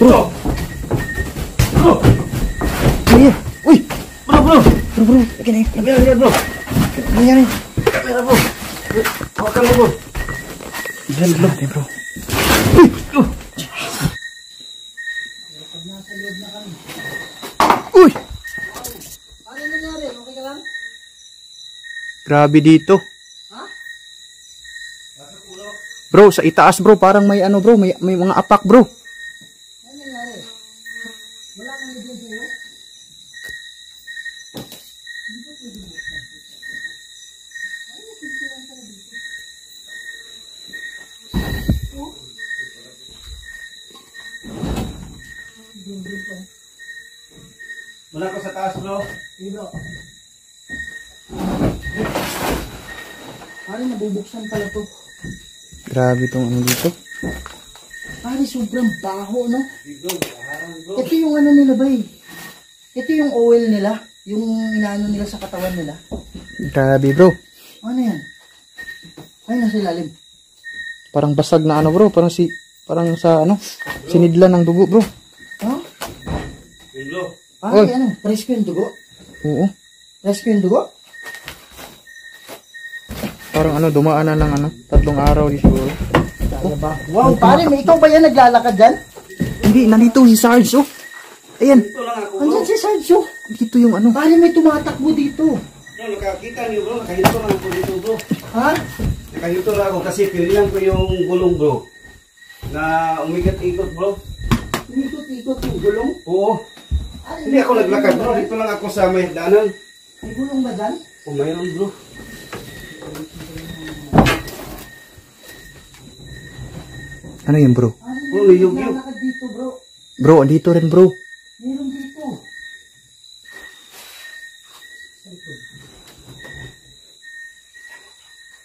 Bro! Bro! Iya. Uy! Bro! Bro, lagi na. Kamera bro! Ano yan eh? Kamera bro! Hawakan mo bro! Diyan natin bro. Uy! Uy! Ano nangyari? Okay ka lang? Grabe dito. Ha? Bro, sa itaas bro, parang may ano bro, may mga apak bro. Ano nangyari? Wala kang idea sa'yo? Wala ko sa taas bro! Dito. Pare, nabubuksan pala to. Grabe tong ano dito. Pare, sobrang baho, no? Ito yung ano nila ba eh. Ito yung oil nila. Yung inaano nila sa katawan nila. Grabe bro. Ano yan? Ay, nasa ilalim. Parang basag na ano bro, parang sa ano, sinidlan ng dugo bro. Ha? Bro! Pare, Oy. ano? Rescue yung dugo? Oo. Rescue yung dugo? Parang ano, dumaan na ng ano, 3 araw di siguro. Kaya ba? Wow, pare, may ikaw ba yan naglalakad dyan? Hindi, nandito si Sarge oh. Ayan, Ito lang ako bro! Andyan si Sergio. dito yung ano. Pare, may tumatakbo dito. Bro, nakakita niyo bro! Nakahinto lang ako dito bro! Ha? Nakahinto lang ako kasi pilihan ko yung gulong bro! Na umigat-ikot bro! Ikot-ikot yung gulong. Oo! Ay, Hindi ako naglakad bro! Dito lang ako sa may daanan! May gulong ba dyan? Oh, mayroon bro! Ano yan bro? Oh, niyog yun! Naglalakad dito, bro. Bro, andito rin bro. Meron dito.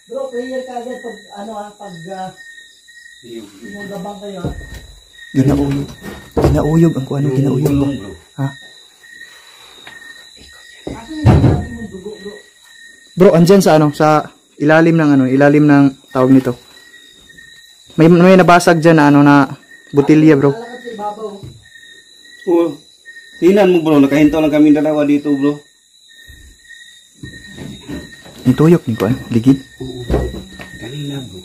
Bro, prayer ka agad pag, ano ha, pag gabang kayo ha. Ginauyog. Ginauyog ang kuano, ginauyog bro. Gulong bro! Ha? Kasi yung sinabi mong dugo, bro. Bro, andyan sa ano, sa ilalim ng ano, ilalim ng tawag nito. May nabasag diyan na ano na botilya bro. Lalakad sa ibabaw. Oo! Tingnan mo bro! Nakahinto lang kami dalawa dito bro! Yung tuyok ni kuan, ligid. Kanina bro!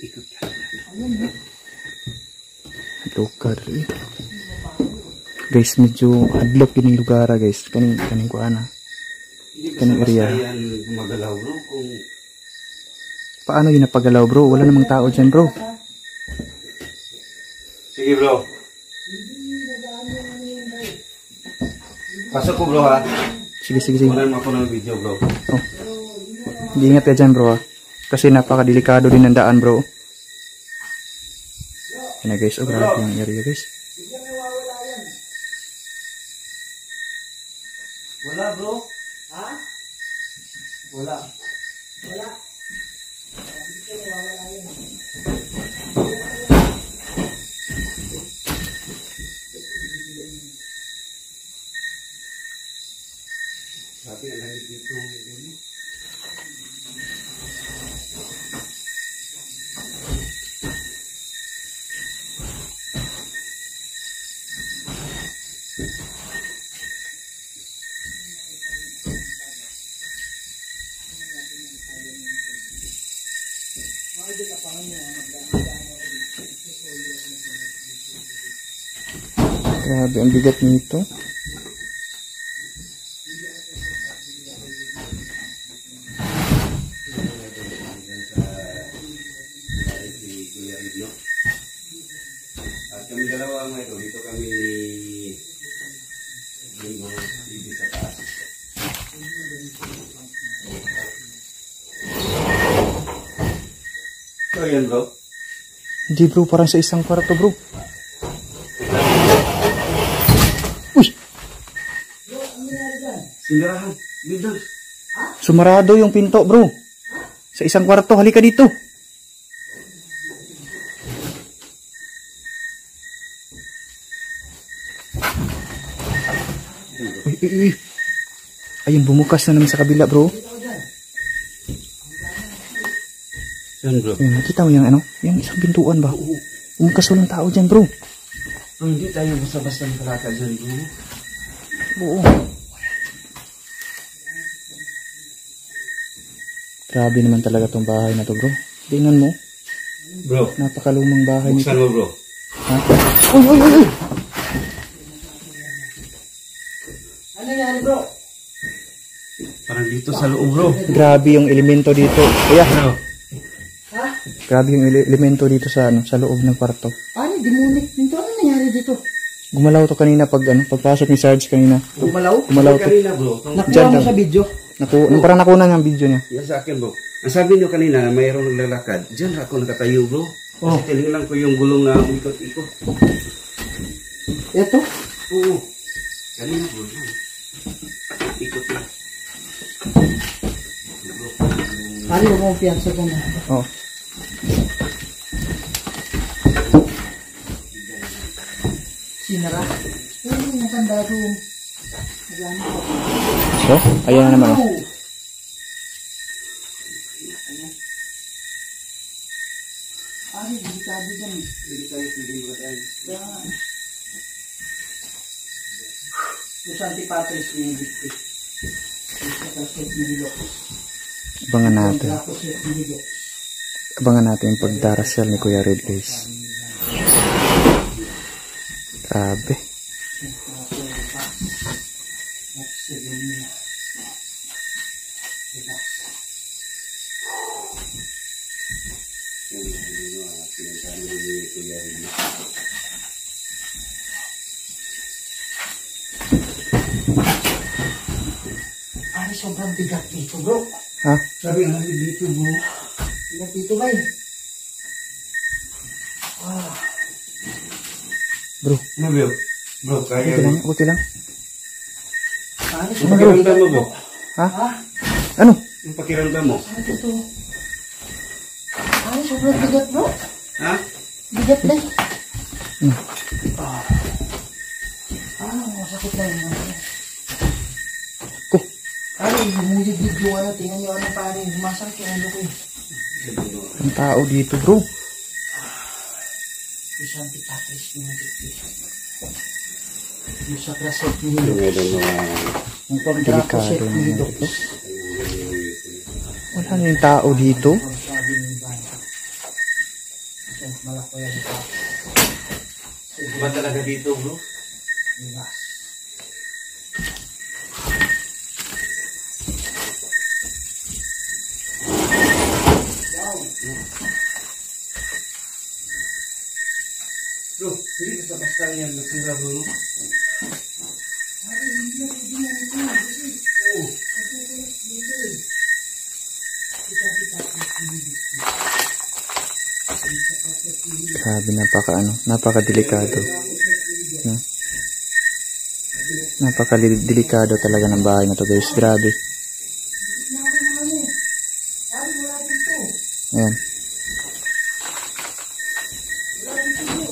Ikot ka! Lugar eh. Guys, medyo hadlok yun yung lugar guys. Kaning kuan ah. Kanang area. Basta yan gumagalaw bro kung... Paano yun napagalaw bro? Wala namang tao dyan bro. Sige bro! Pasok ko bro ha! Sige, sige, sige. Kunan mo ako ng video bro! Oh. Ingat ka dyan bro ah. Kasi napakadelikado din ng daan bro. Yan na guys, oh grabe yung area guys. Wala bro! Ha? Wala! Wala. Sabi ang langit dito. Grabe ang bigat nito. At kami dalawa mga ito, dito kami Bingo TV sa taas. So yan bro. Hindi bro, parang sa isang kwarto bro. Uy! Sindirahan. Middle. Sumarado yung pinto bro. Sa isang kwarto, halika dito. Uy, uy, uy. Ayun, bumukas na naman sa kabila bro. Yan bro. Ayun, nakita mo yung ano? Yung isang pintuan ba? Umukas walang tao dyan, bro. Bro, hindi tayo basta-basta nakalakad dyan bro. Oo. Grabe naman talaga tong bahay na to, bro. Tingnan mo. Bro, Napakalumang bahay nito. buksan mo bro. Ha? Uy, uy, uy, uy! Ano nangyari bro? Parang dito sa loob bro. Grabe yung elemento dito. Kuya, Bro, Ha? grabe yung elemento dito sa ano, sa loob ng kwarto. Paano? Demonic dito? Ano nangyari dito? Gumalaw to kanina pag ano, pagpasok ni Sarge kanina. Gumalaw? Gumalaw to. kanina bro. Nakuha Diyan mo lang. sa video? Parang nakunan yung video niya. Yan sa akin bro. Ang sabi niyo kanina, mayroong naglalakad. Diyan ako nakatayo bro. Oh. Kasi tinignan ko yung gulong na umikot-ikot. Ito? Oo. Kanina bro. Ikot na. Paano mo kumpiyansa ko na? Oh. Sinara? Pero yung kandado. Nagano ko. So, ayan na naman. Oh. Ano, delikado dyan. Hindi tayo pwedeng magdaan. Yung Santi Patris yung dikti. Yung sa kaset ni Hilo. Abangan natin. Yung kaset ni Hilo. Abangan natin yung pagdarasal ni Kuya Red, guys. Grabe. Ay, sobrang bigat dito bro. Ha? Sabi nga dito bro. Bigat dito ba eh? Bro, Ano bro? Bro, kaya okay lang, okay lang. Ano, Yung sobrang pakiramdam mo bro. Ha? Ha? Ano? Yung pakiramdam mo. Ano dito? Ay, sobrang bigat bro. Ha? Bigat na eh. Hmm. Masakit na yun. Ko. Ay, humulid yung ano, tingnan nyo ano paano yung masakit yung ano ko eh. Ang tao dito, bro. Yung Santi Patris yung dikti. Yung sa kaset ni Hilo. Yung pagdrako set Delikado ni naman Hilo. ito. Wala na yung tao dito. Sabi ni Ivan. So, malaki yan ito. Ba talaga dito bro? Diba? Bro, hindi basta-basta yan nasira bro. Grabe, napaka-delikado. No? Napaka-delikado talaga ng bahay na to, guys. Grabe. Ayan.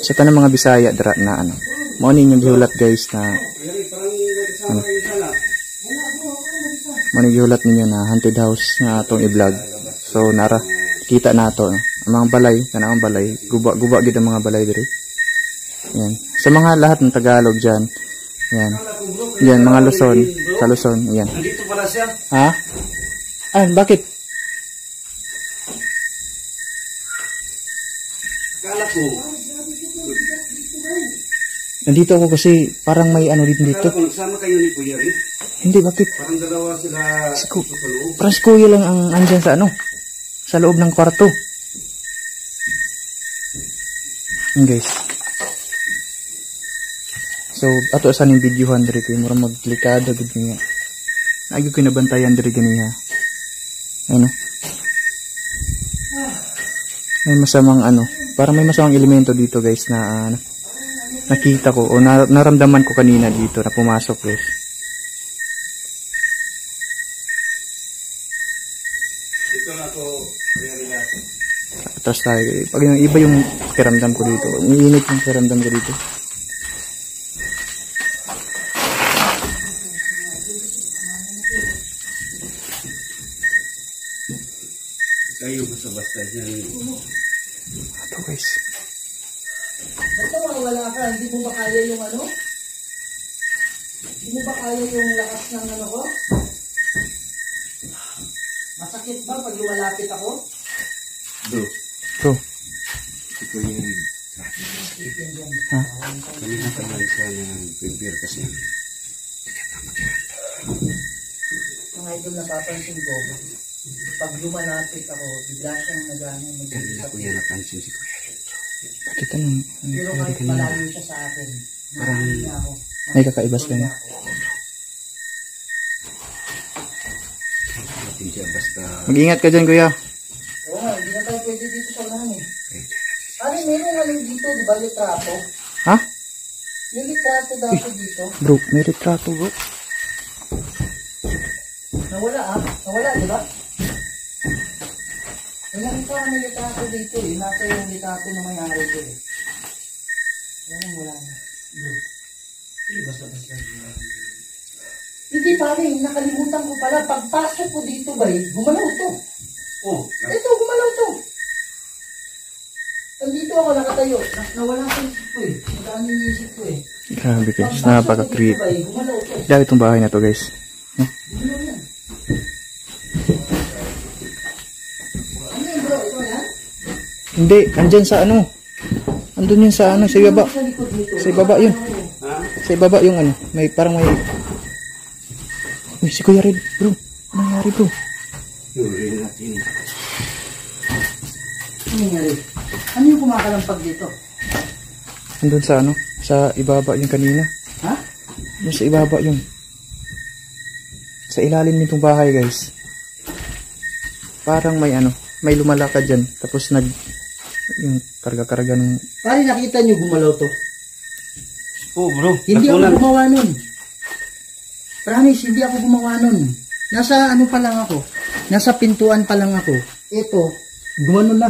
Sa tanang mga Bisaya, dra na ano. Morning yung gihulat, guys, na manigihulat ninyo na haunted house na atong i-vlog. So, kita na to. No? Ang mga balay, kanang balay, guba gid ang mga balay diri. Yan. Sa mga lahat ng Tagalog diyan. Yan. Yan mga Luzon, sa Luzon, yan. Nandito pala siya. Ha? Ah, bakit? Kala ko. Nandito ako kasi parang may ano dito. Kala ko nagsama kayo ni Kuya Rin. Hindi, bakit? Parang dalawa sila sa loob. Parang si Kuya lang ang andyan sa ano, sa loob ng kwarto. Yan, guys. So, ato asan yung videohan diri kay mura maglikado gud niya. Agi ko nabantayan diri ganiha. Ano? May masamang ano, parang may masamang elemento dito, guys, na nakita ko o naramdaman ko kanina dito na pumasok, guys. Ito na ako, Kuya Rin. Atras tayo. Pag iba yung pakiramdam ko dito. Umiinit yung pakiramdam ko dito. Kayo basta-basta dyan. Ito guys. Basta mawala ka, hindi mo ba kaya yung ano? Hindi mo ba kaya yung lakas ng ano ko? Masakit ba pag lumalapit ako? Bro, Bro. ito ko yung Ha? kanina tagal siya ng prepare kasi. Mga idol, napapansin ko, pag lumalapit ako, bigla siyang Kanina nag-usap. ko yan napansin si Kuya. Bakit anong Pero nangyari kahit kanina? malayo siya sa akin, Parang- niya ako. May kakaiba sila niya. Natin siya basta Mag-ingat ka dyan kuya. Oo nga, hindi na tayo pwede dito sa unahan eh. Ano, meron nga lang dito, di ba, litrato? Ha? Yung litrato dati dito. Bro, may retrato bro. Nawala nawala, di ba? Ilang ito kami litrato dito eh. Nasa yung litrato na may-ari ko eh. Yan, wala na. Basta-basta. Hindi pare, nakalimutan ko pala. Pagpasok ko dito ba gumalaw to. oh, Ito, gumalaw to. Nandito ako nakatayo. Nawala sa isip ko eh. Magkano yung isip ko eh. Grabe guys, Pagpasok ko napaka-creep. dito ba gumalaw to. Dahil itong bahay na to guys. Gumalaw yan. Ano yun bro? Ito yan? Hindi, andyan sa ano. Andun yun sa ano, sa ibaba. Sa likod nito. Sa ibaba yun. ha? Sa ibaba yung ano, may parang may... Uy, si Kuya Red, bro. Ano nangyari bro? Yuri natin. Ano nangyari? Ano yung kumakalampag dito? Andun sa ano, sa ibaba yung kanina. Ha? Yung sa ibaba yung... Sa ilalim nitong bahay guys. Parang may ano, may lumalakad dyan. Tapos nag... Yung karga-karga ng... Pare, nakita nyo gumalaw to? Oh bro, Hindi ako nakulan. gumawa nun. Promise, hindi ako gumawa nun. Nasa ano pa lang ako. Nasa pintuan pa lang ako. Ito, gumano na.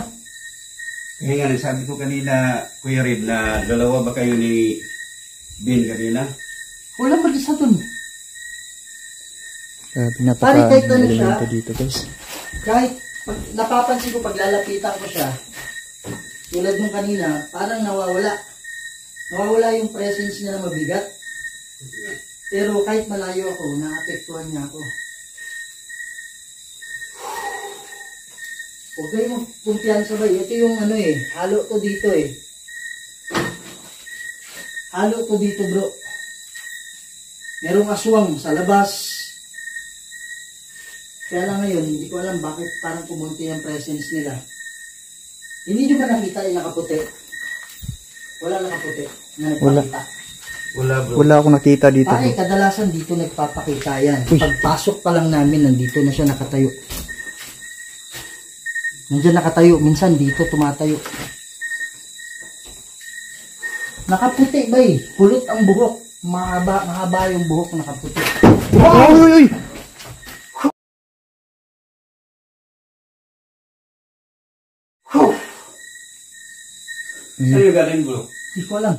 Kaya nga sabi ko kanina, Kuya Red, na dalawa ba kayo ni Ben kanina? Wala mag-isa dun. Grabe, Pare, kahit ano siya? napaka-elemento dito guys. Kahit pag, napapansin ko pag lalapitan ko siya, tulad nung kanina, parang nawawala. Nawawala yung presence niya na mabigat. Pero kahit malayo ako, naapektuhan niya ako. Huwag kayo magkumpiyansa ba? Ito yung ano eh, halo to dito eh. Halo to dito bro. Merong aswang sa labas. Kaya lang ngayon, hindi ko alam bakit parang kumunti ang presence nila. Hindi nyo ba nakita yung nakaputi? Wala nakaputi na nagpakita. Wala bro. Wala akong nakita dito bro. Ay, kadalasan dito nagpapakita yan. Uy. Pagpasok pa lang namin, nandito na siya nakatayo. Nandiyan nakatayo. Minsan dito tumatayo. Nakaputi ba eh. Pulot ang buhok. Mahaba yung buhok nakaputi. Uy, uy, uy! Saan yung galing bro? Hindi ko alam.